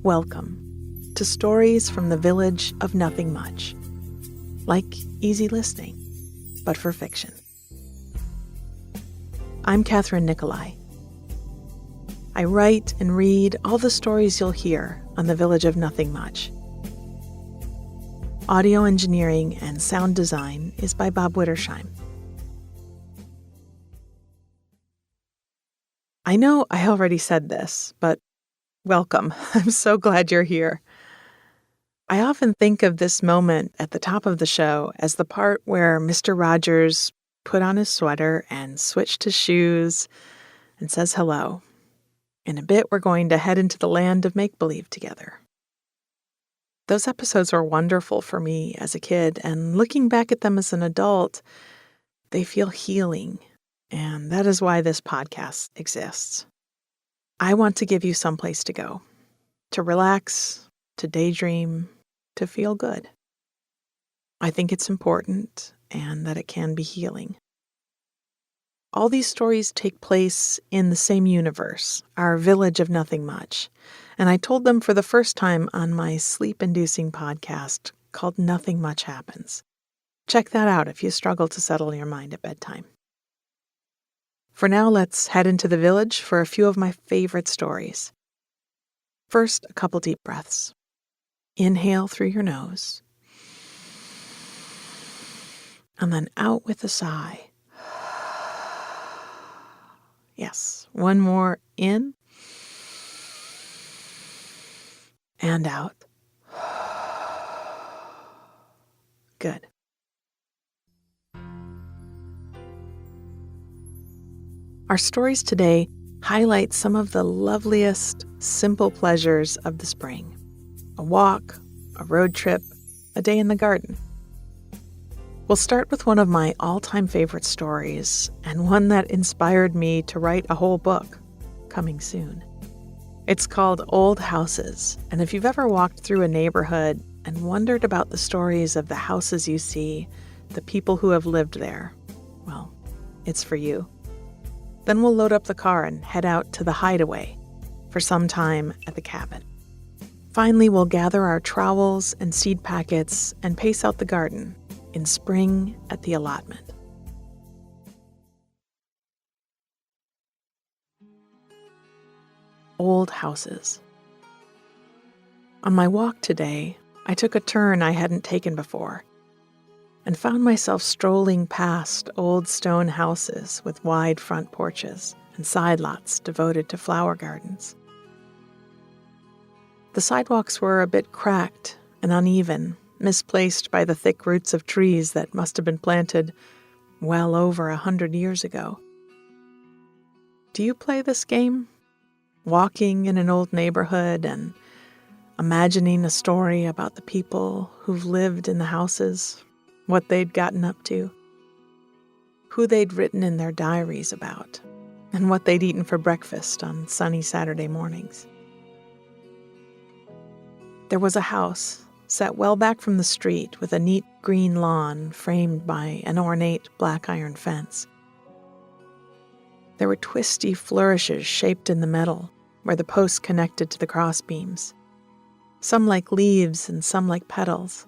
Welcome to Stories from the Village of Nothing Much. Like easy listening, but for fiction. I'm Kathryn Nicolai. I write and read all the stories you'll hear on the Village of Nothing Much. Audio engineering and sound design is by Bob Wittersheim. I know I already said this, but welcome. I'm so glad you're here. I often think of this moment at the top of the show as the part where Mr. Rogers put on his sweater and switched his shoes and says hello. In a bit, we're going to head into the land of make-believe together. Those episodes were wonderful for me as a kid, and looking back at them as an adult, they feel healing, and that is why this podcast exists. I want to give you someplace to go, to relax, to daydream, to feel good. I think it's important and that it can be healing. All these stories take place in the same universe, our Village of Nothing Much, and I told them for the first time on my sleep-inducing podcast called Nothing Much Happens. Check that out if you struggle to settle your mind at bedtime. For now, let's head into the village for a few of my favorite stories. First, a couple deep breaths. Inhale through your nose, and then out with a sigh. Yes, one more in and out. Good. Our stories today highlight some of the loveliest, simple pleasures of the spring. A walk, a road trip, a day in the garden. We'll start with one of my all-time favorite stories, and one that inspired me to write a whole book, coming soon. It's called Old Houses, and if you've ever walked through a neighborhood and wondered about the stories of the houses you see, the people who have lived there, well, it's for you. Then we'll load up the car and head out to the Hideaway for some time at the cabin. Finally, we'll gather our trowels and seed packets and pace out the garden in spring at the Allotment. Old Houses. On my walk today, I took a turn I hadn't taken before and found myself strolling past old stone houses with wide front porches and side lots devoted to flower gardens. The sidewalks were a bit cracked and uneven, misplaced by the thick roots of trees that must have been planted well over 100 years ago. Do you play this game? Walking in an old neighborhood and imagining a story about the people who've lived in the houses, what they'd gotten up to, who they'd written in their diaries about, and what they'd eaten for breakfast on sunny Saturday mornings. There was a house set well back from the street with a neat green lawn framed by an ornate black iron fence. There were twisty flourishes shaped in the metal where the posts connected to the crossbeams, some like leaves and some like petals.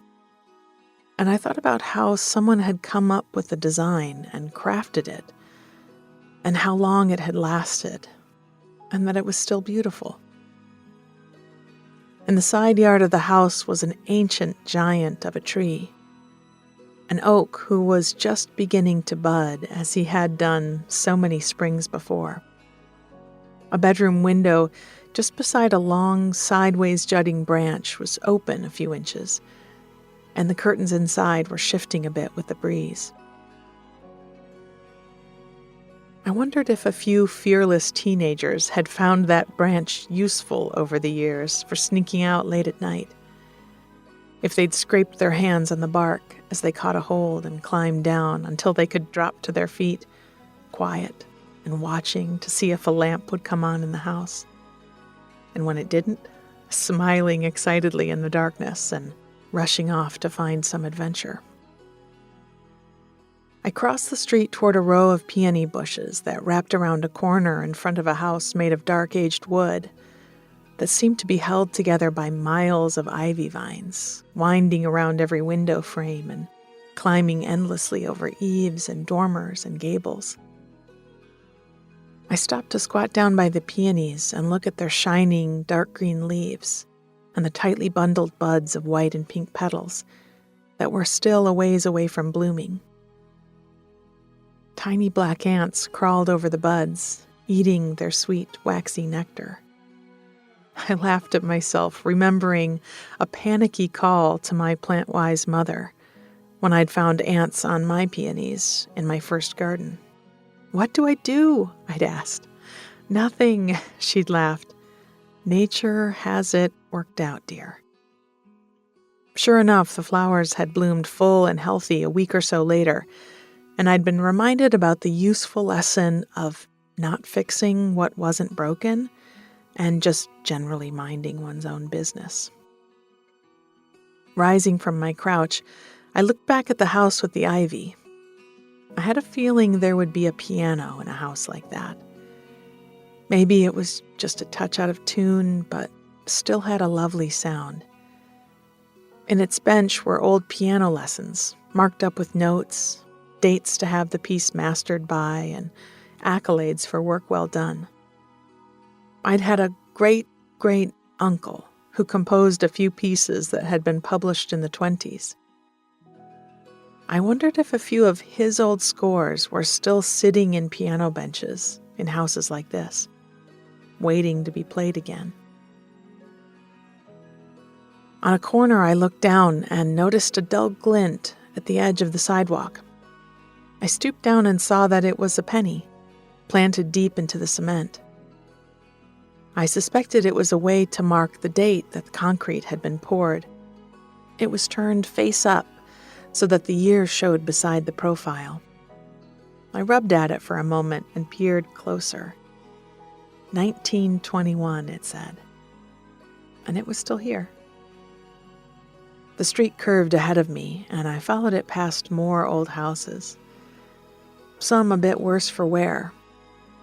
And I thought about how someone had come up with the design and crafted it, and how long it had lasted, and that it was still beautiful. In the side yard of the house was an ancient giant of a tree, an oak who was just beginning to bud as he had done so many springs before. A bedroom window just beside a long, sideways jutting branch was open a few inches, and the curtains inside were shifting a bit with the breeze. I wondered if a few fearless teenagers had found that branch useful over the years for sneaking out late at night, if they'd scraped their hands on the bark as they caught a hold and climbed down until they could drop to their feet, quiet and watching to see if a lamp would come on in the house. And when it didn't, smiling excitedly in the darkness and rushing off to find some adventure. I crossed the street toward a row of peony bushes that wrapped around a corner in front of a house made of dark-aged wood, that seemed to be held together by miles of ivy vines, winding around every window frame and climbing endlessly over eaves and dormers and gables. I stopped to squat down by the peonies and look at their shining dark green leaves and the tightly bundled buds of white and pink petals that were still a ways away from blooming. Tiny black ants crawled over the buds, eating their sweet, waxy nectar. I laughed at myself, remembering a panicky call to my plant-wise mother when I'd found ants on my peonies in my first garden. "What do I do?" I'd asked. "Nothing," she'd laughed. "Nature has it worked out, dear." Sure enough, the flowers had bloomed full and healthy a week or so later, and I'd been reminded about the useful lesson of not fixing what wasn't broken and just generally minding one's own business. Rising from my crouch, I looked back at the house with the ivy. I had a feeling there would be a piano in a house like that. Maybe it was just a touch out of tune, but still had a lovely sound. In its bench were old piano lessons, marked up with notes, dates to have the piece mastered by, and accolades for work well done. I'd had a great-great-uncle who composed a few pieces that had been published in the 20s. I wondered if a few of his old scores were still sitting in piano benches in houses like this, waiting to be played again. On a corner, I looked down and noticed a dull glint at the edge of the sidewalk. I stooped down and saw that it was a penny, planted deep into the cement. I suspected it was a way to mark the date that the concrete had been poured. It was turned face up so that the year showed beside the profile. I rubbed at it for a moment and peered closer. 1921, it said. And it was still here. The street curved ahead of me, and I followed it past more old houses. Some a bit worse for wear,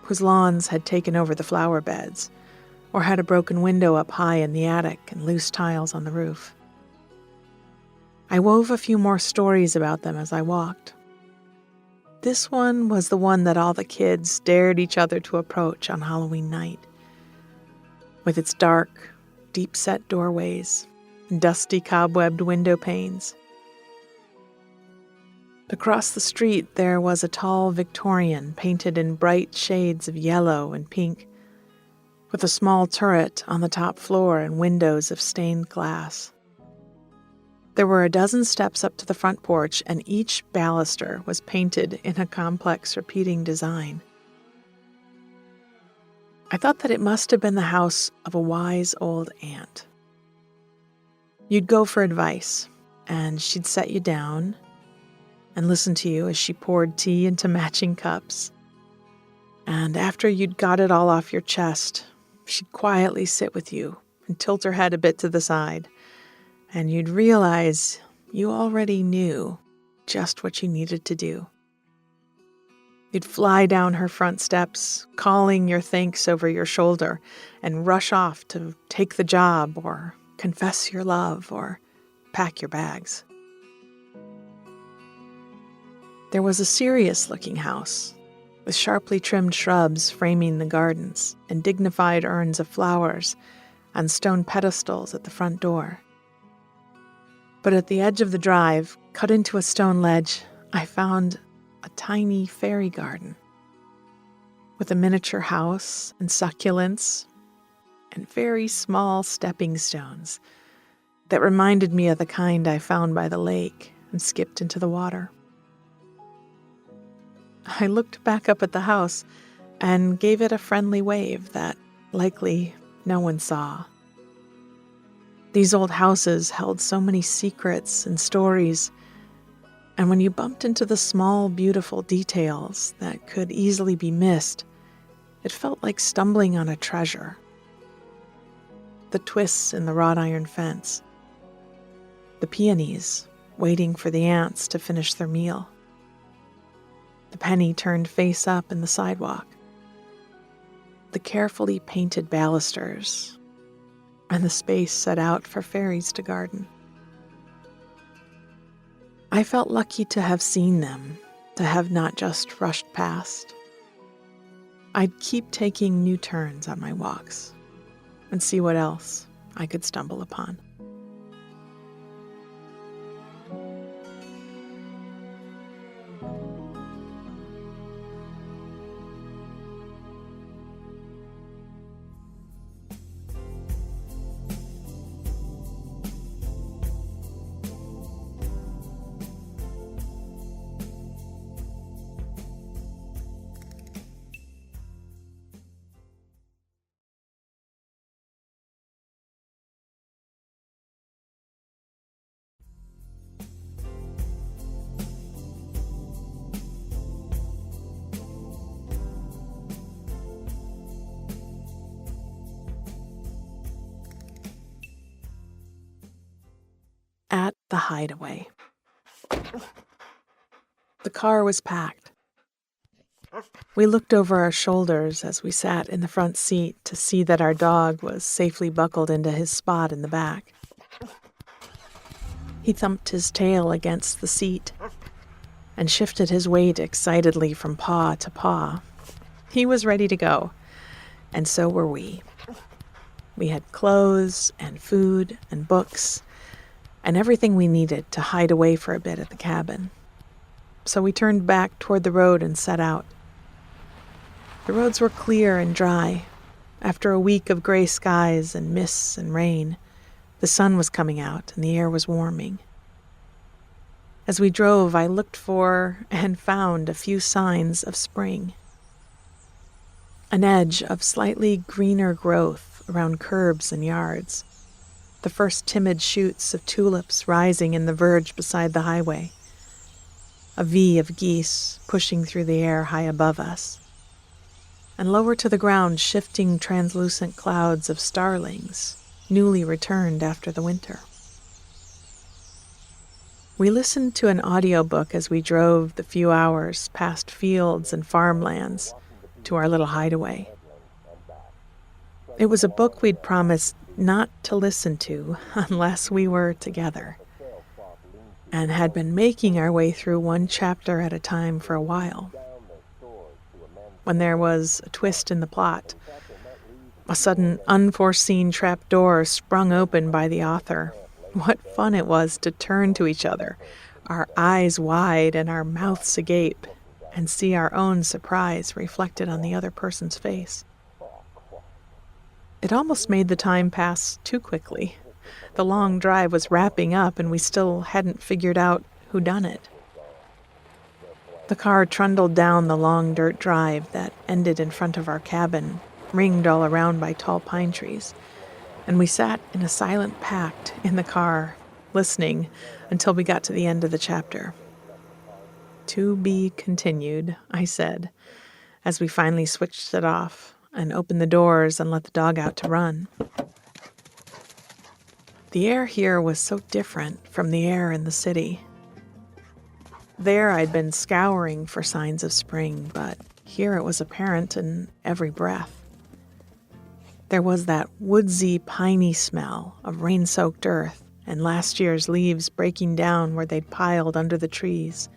whose lawns had taken over the flower beds, or had a broken window up high in the attic and loose tiles on the roof. I wove a few more stories about them as I walked. This one was the one that all the kids dared each other to approach on Halloween night, with its dark, deep-set doorways and dusty cobwebbed window panes. Across the street there was a tall Victorian painted in bright shades of yellow and pink, with a small turret on the top floor and windows of stained glass. There were a dozen steps up to the front porch, and each baluster was painted in a complex repeating design. I thought that it must have been the house of a wise old aunt. You'd go for advice, and she'd set you down and listen to you as she poured tea into matching cups. And after you'd got it all off your chest, she'd quietly sit with you and tilt her head a bit to the side, and you'd realize you already knew just what you needed to do. You'd fly down her front steps, calling your thanks over your shoulder, and rush off to take the job or confess your love or pack your bags. There was a serious-looking house, with sharply trimmed shrubs framing the gardens and dignified urns of flowers on stone pedestals at the front door. But at the edge of the drive, cut into a stone ledge, I found a tiny fairy garden with a miniature house and succulents and very small stepping stones that reminded me of the kind I found by the lake and skipped into the water. I looked back up at the house and gave it a friendly wave that likely no one saw. These old houses held so many secrets and stories, and when you bumped into the small, beautiful details that could easily be missed, it felt like stumbling on a treasure. The twists in the wrought iron fence, the peonies waiting for the ants to finish their meal, the penny turned face up in the sidewalk, the carefully painted balusters, and the space set out for fairies to garden. I felt lucky to have seen them, to have not just rushed past. I'd keep taking new turns on my walks and see what else I could stumble upon. At the Hideaway. The car was packed. We looked over our shoulders as we sat in the front seat to see that our dog was safely buckled into his spot in the back. He thumped his tail against the seat and shifted his weight excitedly from paw to paw. He was ready to go, and so were we. We had clothes and food and books and everything we needed to hide away for a bit at the cabin. So we turned back toward the road and set out. The roads were clear and dry. After a week of gray skies and mists and rain, the sun was coming out and the air was warming. As we drove, I looked for and found a few signs of spring. An edge of slightly greener growth around curbs and yards. The first timid shoots of tulips rising in the verge beside the highway. A V of geese pushing through the air high above us. And lower to the ground, shifting translucent clouds of starlings, newly returned after the winter. We listened to an audiobook as we drove the few hours past fields and farmlands to our little hideaway. It was a book we'd promised not to listen to unless we were together, and had been making our way through one chapter at a time for a while. When there was a twist in the plot, a sudden unforeseen trapdoor sprung open by the author, what fun it was to turn to each other, our eyes wide and our mouths agape, and see our own surprise reflected on the other person's face. It almost made the time pass too quickly. The long drive was wrapping up, and we still hadn't figured out who done it. The car trundled down the long dirt drive that ended in front of our cabin, ringed all around by tall pine trees, and we sat in a silent pact in the car, listening until we got to the end of the chapter. "To be continued," I said, as we finally switched it off and opened the doors and let the dog out to run. The air here was so different from the air in the city. There I'd been scouring for signs of spring, but here it was apparent in every breath. There was that woodsy, piney smell of rain-soaked earth and last year's leaves breaking down where they'd piled under the trees.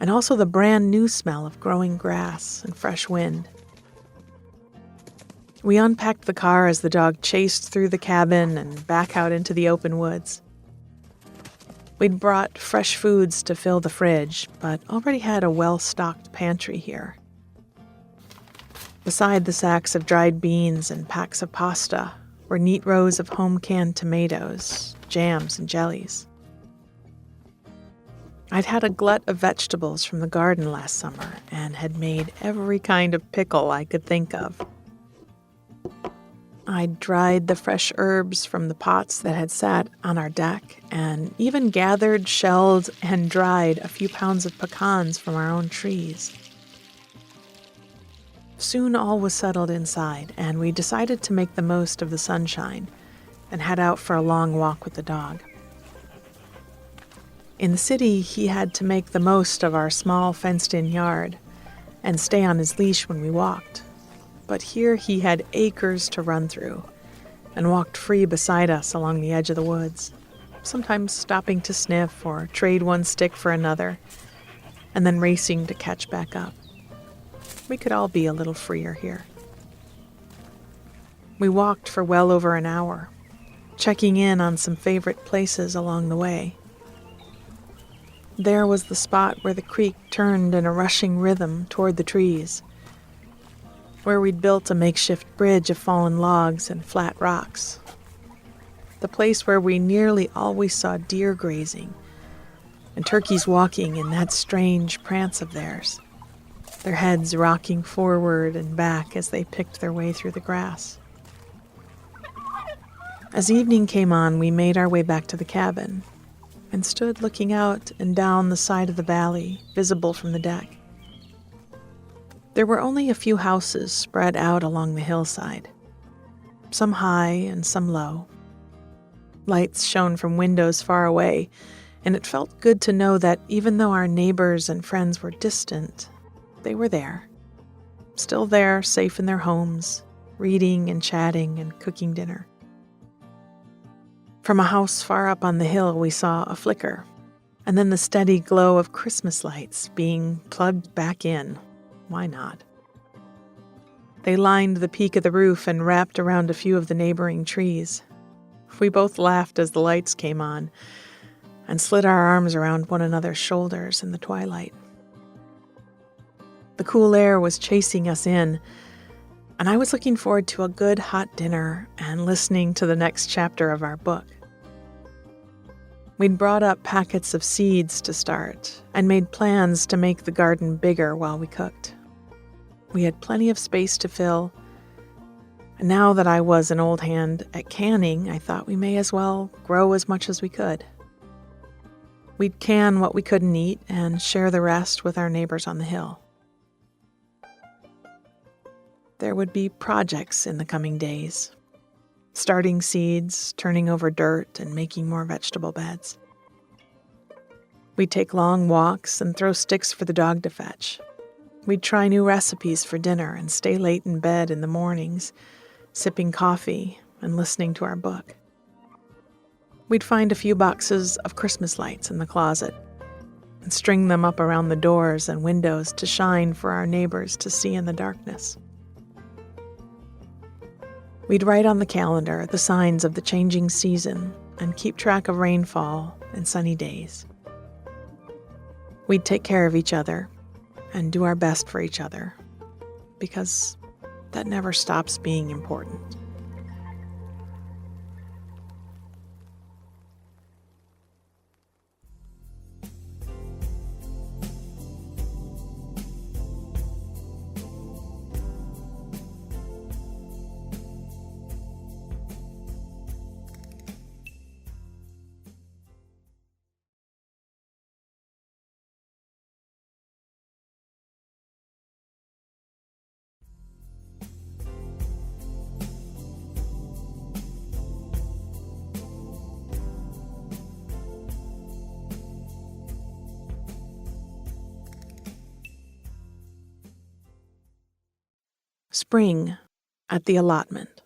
And also the brand new smell of growing grass and fresh wind. We unpacked the car as the dog chased through the cabin and back out into the open woods. We'd brought fresh foods to fill the fridge, but already had a well-stocked pantry here. Beside the sacks of dried beans and packs of pasta were neat rows of home-canned tomatoes, jams, and jellies. I'd had a glut of vegetables from the garden last summer and had made every kind of pickle I could think of. I'd dried the fresh herbs from the pots that had sat on our deck and even gathered, shelled, and dried a few pounds of pecans from our own trees. Soon all was settled inside, and we decided to make the most of the sunshine and head out for a long walk with the dog. In the city, he had to make the most of our small fenced-in yard and stay on his leash when we walked. But here he had acres to run through, and walked free beside us along the edge of the woods, sometimes stopping to sniff or trade one stick for another, and then racing to catch back up. We could all be a little freer here. We walked for well over an hour, checking in on some favorite places along the way. There was the spot where the creek turned in a rushing rhythm toward the trees, where we'd built a makeshift bridge of fallen logs and flat rocks. The place where we nearly always saw deer grazing and turkeys walking in that strange prance of theirs, their heads rocking forward and back as they picked their way through the grass. As evening came on, we made our way back to the cabin and stood looking out and down the side of the valley, visible from the deck. There were only a few houses spread out along the hillside, some high and some low. Lights shone from windows far away, and it felt good to know that even though our neighbors and friends were distant, they were there, still there, safe in their homes, reading and chatting and cooking dinner. From a house far up on the hill, we saw a flicker, and then the steady glow of Christmas lights being plugged back in. Why not? They lined the peak of the roof and wrapped around a few of the neighboring trees. We both laughed as the lights came on and slid our arms around one another's shoulders in the twilight. The cool air was chasing us in, and I was looking forward to a good hot dinner and listening to the next chapter of our book. We'd brought up packets of seeds to start and made plans to make the garden bigger while we cooked. We had plenty of space to fill, and now that I was an old hand at canning, I thought we may as well grow as much as we could. We'd can what we couldn't eat and share the rest with our neighbors on the hill. There would be projects in the coming days. Starting seeds, turning over dirt, and making more vegetable beds. We'd take long walks and throw sticks for the dog to fetch. We'd try new recipes for dinner and stay late in bed in the mornings, sipping coffee and listening to our book. We'd find a few boxes of Christmas lights in the closet and string them up around the doors and windows to shine for our neighbors to see in the darkness. We'd write on the calendar the signs of the changing season and keep track of rainfall and sunny days. We'd take care of each other and do our best for each other, because that never stops being important. Spring at the Allotment.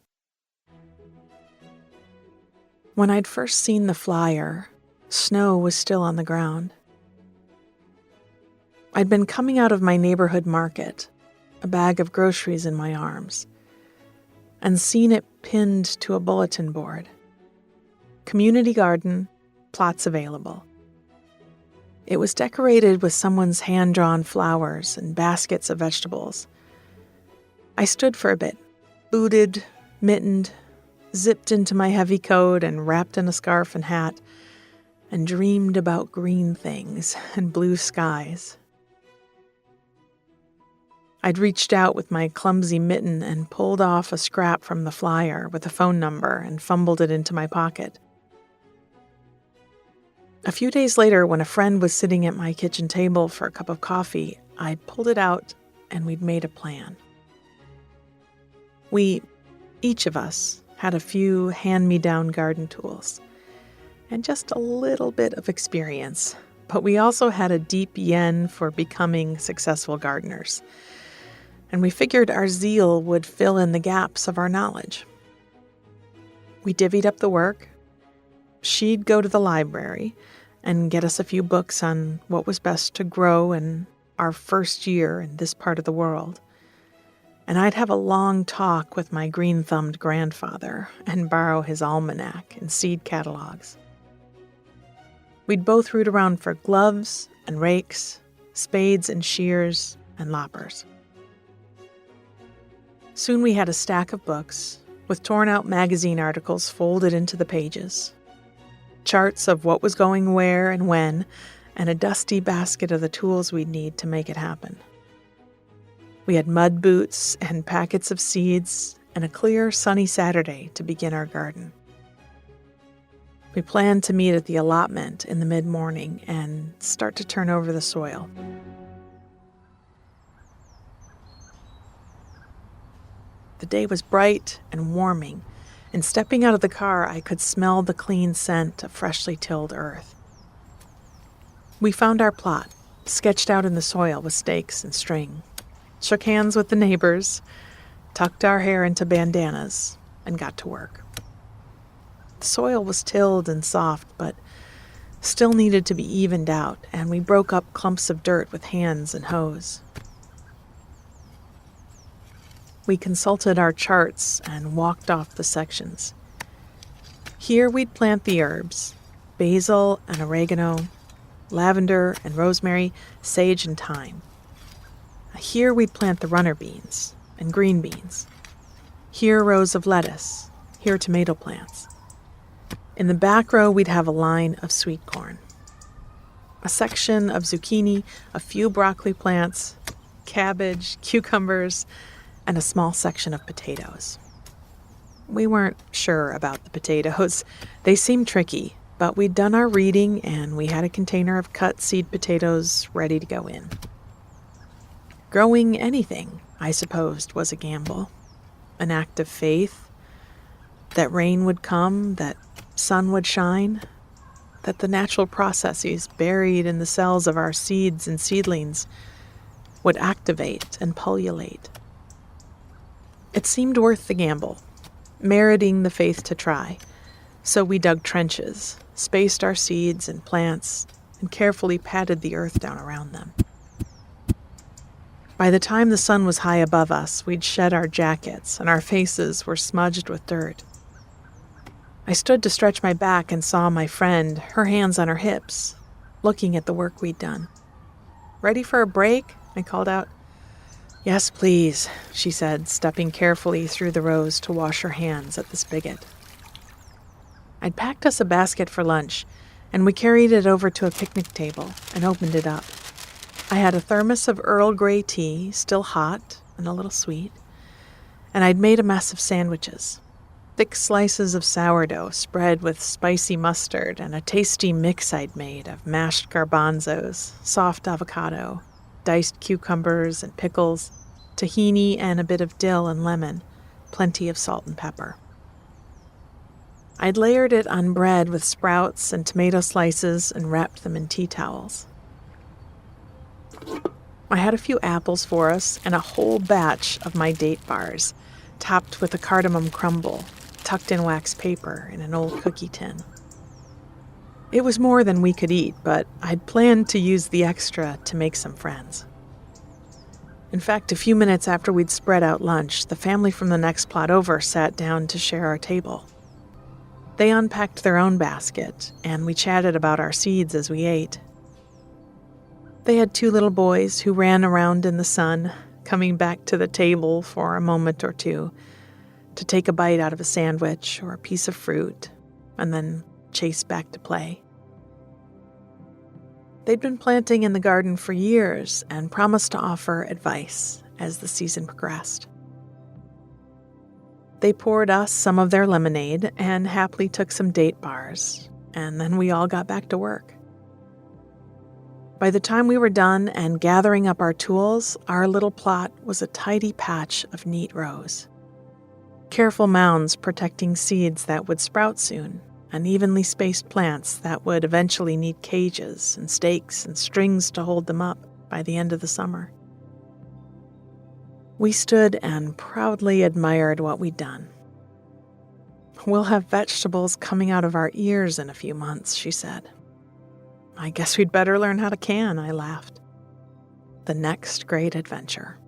When I'd first seen the flyer, snow was still on the ground. I'd been coming out of my neighborhood market, a bag of groceries in my arms, and seen it pinned to a bulletin board. Community garden, plots available. It was decorated with someone's hand-drawn flowers and baskets of vegetables. I stood for a bit, booted, mittened, zipped into my heavy coat and wrapped in a scarf and hat, and dreamed about green things and blue skies. I'd reached out with my clumsy mitten and pulled off a scrap from the flyer with a phone number and fumbled it into my pocket. A few days later, when a friend was sitting at my kitchen table for a cup of coffee, I pulled it out and we'd made a plan. We, each of us, had a few hand-me-down garden tools and just a little bit of experience, but we also had a deep yen for becoming successful gardeners, and we figured our zeal would fill in the gaps of our knowledge. We divvied up the work. She'd go to the library and get us a few books on what was best to grow in our first year in this part of the world. And I'd have a long talk with my green-thumbed grandfather and borrow his almanac and seed catalogs. We'd both root around for gloves and rakes, spades and shears and loppers. Soon we had a stack of books with torn-out magazine articles folded into the pages, charts of what was going where and when, and a dusty basket of the tools we'd need to make it happen. We had mud boots and packets of seeds and a clear, sunny Saturday to begin our garden. We planned to meet at the allotment in the mid-morning and start to turn over the soil. The day was bright and warming, and stepping out of the car, I could smell the clean scent of freshly tilled earth. We found our plot, sketched out in the soil with stakes and string, shook hands with the neighbors, tucked our hair into bandanas, and got to work. The soil was tilled and soft, but still needed to be evened out, and we broke up clumps of dirt with hands and hoes. We consulted our charts and walked off the sections. Here we'd plant the herbs, basil and oregano, lavender and rosemary, sage and thyme. Here we'd plant the runner beans and green beans. Here rows of lettuce, here tomato plants. In the back row we'd have a line of sweet corn, a section of zucchini, a few broccoli plants, cabbage, cucumbers, and a small section of potatoes. We weren't sure about the potatoes. They seemed tricky, but we'd done our reading and we had a container of cut seed potatoes ready to go in. Growing anything, I supposed, was a gamble, an act of faith, that rain would come, that sun would shine, that the natural processes buried in the cells of our seeds and seedlings would activate and pullulate. It seemed worth the gamble, meriting the faith to try, so we dug trenches, spaced our seeds and plants, and carefully patted the earth down around them. By the time the sun was high above us, we'd shed our jackets, and our faces were smudged with dirt. I stood to stretch my back and saw my friend, her hands on her hips, looking at the work we'd done. "Ready for a break?" I called out. "Yes, please," she said, stepping carefully through the rows to wash her hands at the spigot. I'd packed us a basket for lunch, and we carried it over to a picnic table and opened it up. I had a thermos of Earl Grey tea, still hot and a little sweet, and I'd made a mess of sandwiches. Thick slices of sourdough spread with spicy mustard and a tasty mix I'd made of mashed garbanzos, soft avocado, diced cucumbers and pickles, tahini and a bit of dill and lemon, plenty of salt and pepper. I'd layered it on bread with sprouts and tomato slices and wrapped them in tea towels. I had a few apples for us and a whole batch of my date bars, topped with a cardamom crumble, tucked in wax paper in an old cookie tin. It was more than we could eat, but I'd planned to use the extra to make some friends. In fact, a few minutes after we'd spread out lunch, the family from the next plot over sat down to share our table. They unpacked their own basket, and we chatted about our seeds as we ate. They had 2 little boys who ran around in the sun, coming back to the table for a moment or two to take a bite out of a sandwich or a piece of fruit, and then chase back to play. They'd been planting in the garden for years and promised to offer advice as the season progressed. They poured us some of their lemonade and happily took some date bars, and then we all got back to work. By the time we were done and gathering up our tools, our little plot was a tidy patch of neat rows. Careful mounds protecting seeds that would sprout soon, and evenly spaced plants that would eventually need cages and stakes and strings to hold them up by the end of the summer. We stood and proudly admired what we'd done. We'll have vegetables coming out of our ears in a few months, she said. I guess we'd better learn how to can, I laughed. The next great adventure.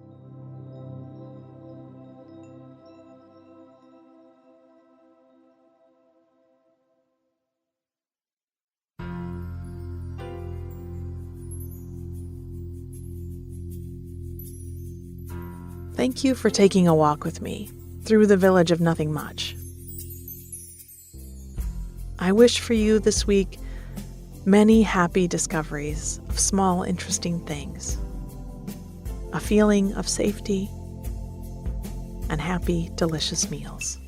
Thank you for taking a walk with me through the village of nothing much. I wish for you this week many happy discoveries of small, interesting things, a feeling of safety, and happy, delicious meals.